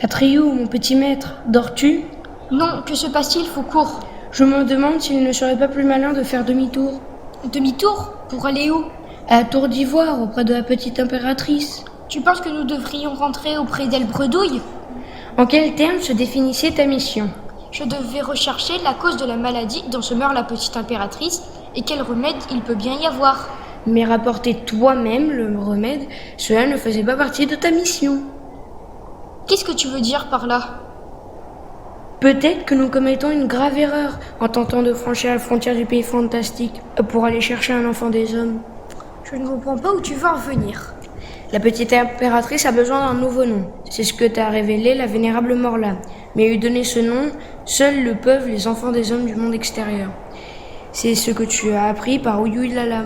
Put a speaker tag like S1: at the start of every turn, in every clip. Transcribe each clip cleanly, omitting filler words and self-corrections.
S1: Atreyu, mon petit maître, dors-tu?
S2: Non, que se passe-t-il, Faucourt?
S1: Je me demande s'il ne serait pas plus malin de faire demi-tour.
S2: Demi-tour? Pour aller où?
S1: À la Tour d'Ivoire, auprès de la petite impératrice.
S2: Tu penses que nous devrions rentrer auprès d'elle bredouille?
S1: En quels termes se définissait ta mission?
S2: Je devais rechercher la cause de la maladie dont se meurt la petite impératrice et quel remède il peut bien y avoir.
S1: Mais rapporter toi-même le remède, cela ne faisait pas partie de ta mission.
S2: Qu'est-ce que tu veux dire par là?
S1: Peut-être que nous commettons une grave erreur en tentant de franchir la frontière du pays fantastique pour aller chercher un enfant des hommes.
S2: Je ne comprends pas où tu veux en venir.
S1: La petite impératrice a besoin d'un nouveau nom. C'est ce que t'a révélé la vénérable Morla. Mais lui donner ce nom, seuls le peuvent les enfants des hommes du monde extérieur. C'est ce que tu as appris par Uyuilala.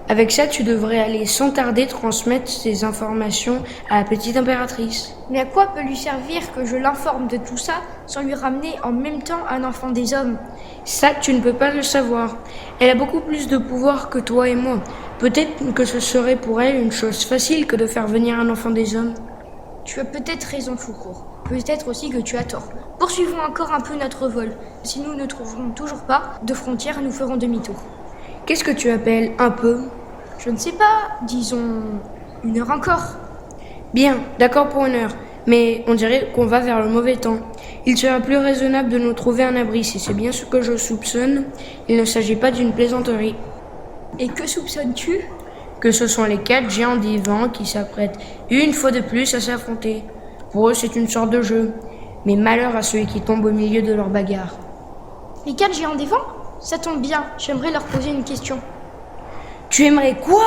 S1: Avec ça, tu devrais aller sans tarder transmettre ces informations à la petite impératrice.
S2: Mais à quoi peut lui servir que je l'informe de tout ça sans lui ramener en même temps un enfant des hommes?
S1: Ça, tu ne peux pas le savoir. Elle a beaucoup plus de pouvoir que toi et moi. Peut-être que ce serait pour elle une chose facile que de faire venir un enfant des hommes.
S2: Tu as peut-être raison, Faucourt. Peut-être aussi que tu as tort. Poursuivons encore un peu notre vol. Si nous ne trouverons toujours pas de frontières, nous ferons demi-tour.
S1: Qu'est-ce que tu appelles un peu?
S2: Je ne sais pas, disons 1 heure encore.
S1: Bien, d'accord pour 1 heure. Mais on dirait qu'on va vers le mauvais temps. Il sera plus raisonnable de nous trouver un abri. Si c'est bien ce que je soupçonne, il ne s'agit pas d'une plaisanterie.
S2: Et que soupçonnes-tu?
S1: Que ce sont les 4 géants des vents qui s'apprêtent une fois de plus à s'affronter. Pour eux, c'est une sorte de jeu. Mais malheur à ceux qui tombent au milieu de leur bagarre.
S2: Les 4 géants des vents? Ça tombe bien, j'aimerais leur poser une question.
S1: Tu aimerais quoi?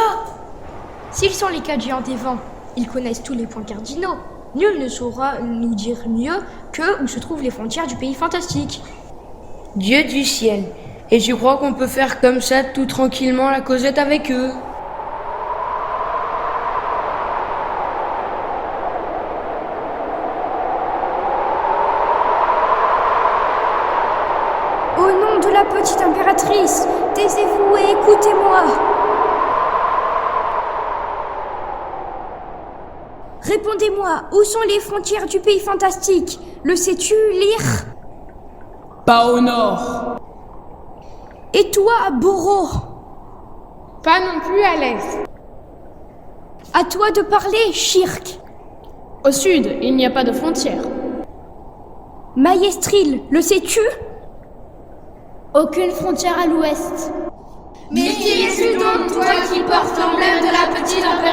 S2: S'ils sont les 4 géants des vents, ils connaissent tous les points cardinaux. Nul ne saura nous dire mieux que où se trouvent les frontières du pays fantastique.
S1: Dieu du ciel. Et tu crois qu'on peut faire comme ça tout tranquillement la causette avec eux?
S2: Au nom de la petite impératrice, taisez-vous et écoutez-moi. Répondez-moi, où sont les frontières du pays fantastique? Le sais-tu lire?
S3: Pas au nord.
S2: Et toi, Boro?
S4: Pas non plus à l'est.
S2: À toi de parler, Shirk.
S4: Au sud, il n'y a pas de frontière.
S2: Maestril, le sais-tu?
S5: Aucune frontière à l'ouest.
S6: Mais qui es-tu donc, toi qui portes l'emblème de la petite impératrice?